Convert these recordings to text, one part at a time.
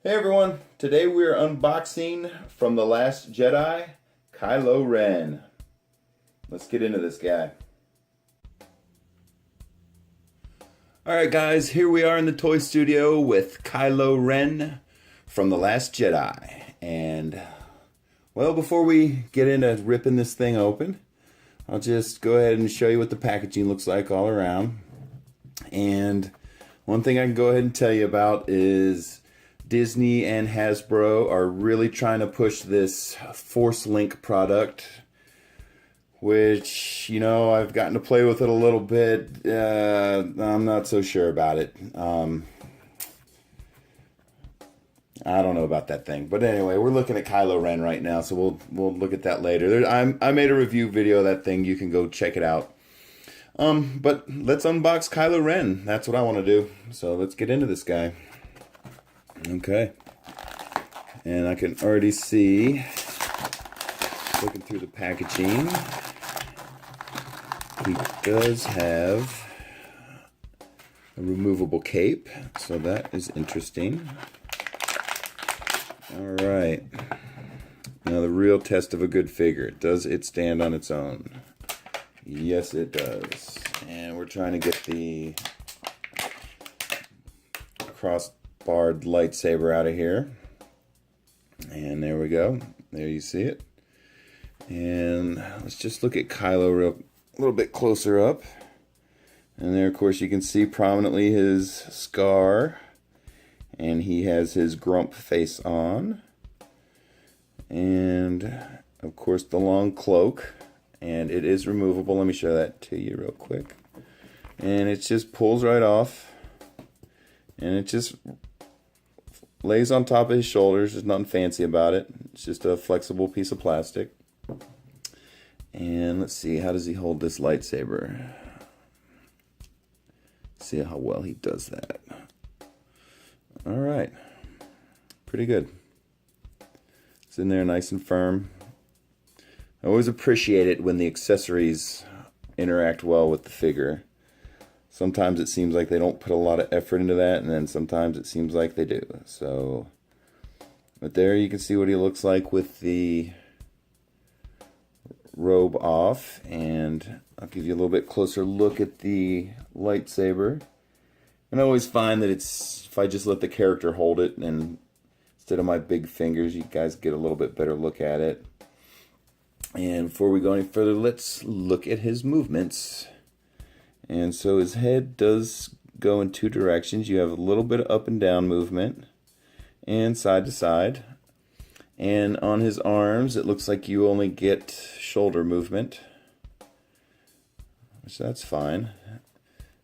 Hey everyone, today we're unboxing From the Last Jedi, Kylo Ren. Let's get into this guy. Alright guys, here we are in the toy studio with Kylo Ren from The Last Jedi. And, well, before we get into ripping this thing open, I'll just go ahead and show you what the packaging looks like all around. And one thing I can go ahead and tell you about is Disney and Hasbro are really trying to push this Force Link product, which, you know, I've gotten to play with it a little bit. I'm not so sure about it. I don't know about that thing. But anyway, we're looking at Kylo Ren right now, so we'll look at that later. I made a review video of that thing. You can go check it out. But let's unbox Kylo Ren. That's what I want to do. So let's get into this guy. Okay, and I can already see, looking through the packaging, he does have a removable cape, so that is interesting. Alright, now the real test of a good figure. Does it stand on its own? Yes, it does. And we're trying to get the cross-barred lightsaber out of here. And there we go. There you see it. And let's just look at Kylo a little bit closer up. And there, of course, you can see prominently his scar. And he has his grump face on. And, of course, the long cloak. And it is removable. Let me show that to you real quick. And it just pulls right off. And it just lays on top of his shoulders. There's nothing fancy about it. It's just a flexible piece of plastic. And let's see, how does he hold this lightsaber? See how well he does that. Alright. Pretty good. It's in there nice and firm. I always appreciate it when the accessories interact well with the figure. Sometimes it seems like they don't put a lot of effort into that, and then sometimes it seems like they do. So, but there you can see what he looks like with the robe off, and I'll give you a little bit closer look at the lightsaber. And I always find that it's, if I just let the character hold it, and instead of my big fingers, you guys get a little bit better look at it. And before we go any further, let's look at his movements. And so his head does go in two directions. You have a little bit of up and down movement and side to side. And on his arms, it looks like you only get shoulder movement, which that's fine.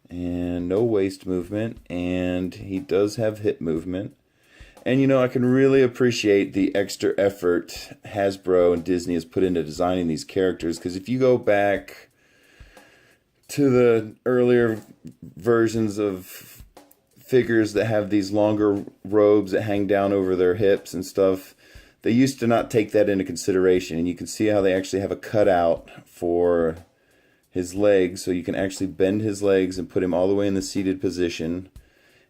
And no waist movement. And he does have hip movement. And you know, I can really appreciate the extra effort Hasbro and Disney has put into designing these characters, because if you go back to the earlier versions of figures that have these longer robes that hang down over their hips and stuff, they used to not take that into consideration. And you can see how they actually have a cutout for his legs, so you can actually bend his legs and put him all the way in the seated position.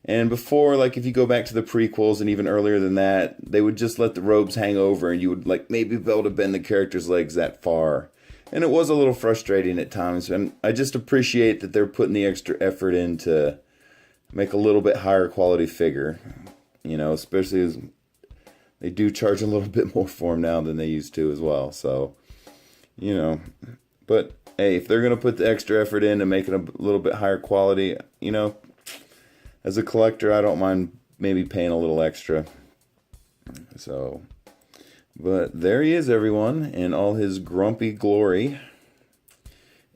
And before, like if you go back to the prequels and even earlier than that, they would just let the robes hang over, and you would like maybe be able to bend the character's legs that far. And it was a little frustrating at times, and I just appreciate that they're putting the extra effort in to make a little bit higher quality figure. You know, especially as they do charge a little bit more for them now than they used to as well. So, you know, but hey, if they're going to put the extra effort in to make it a little bit higher quality, you know, as a collector, I don't mind maybe paying a little extra. So, but there he is, everyone, in all his grumpy glory.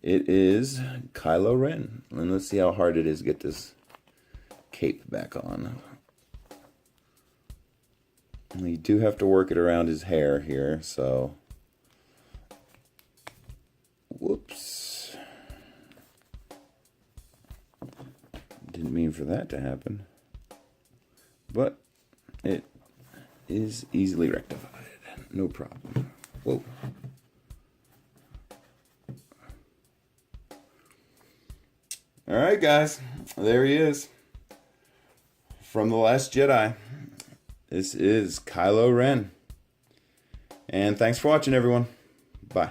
It is Kylo Ren. And let's see how hard it is to get this cape back on. And you do have to work it around his hair here, so. Whoops. Didn't mean for that to happen. But it is easily rectified. No problem. Whoa. Alright guys, there he is. From The Last Jedi. This is Kylo Ren. And thanks for watching, everyone. Bye.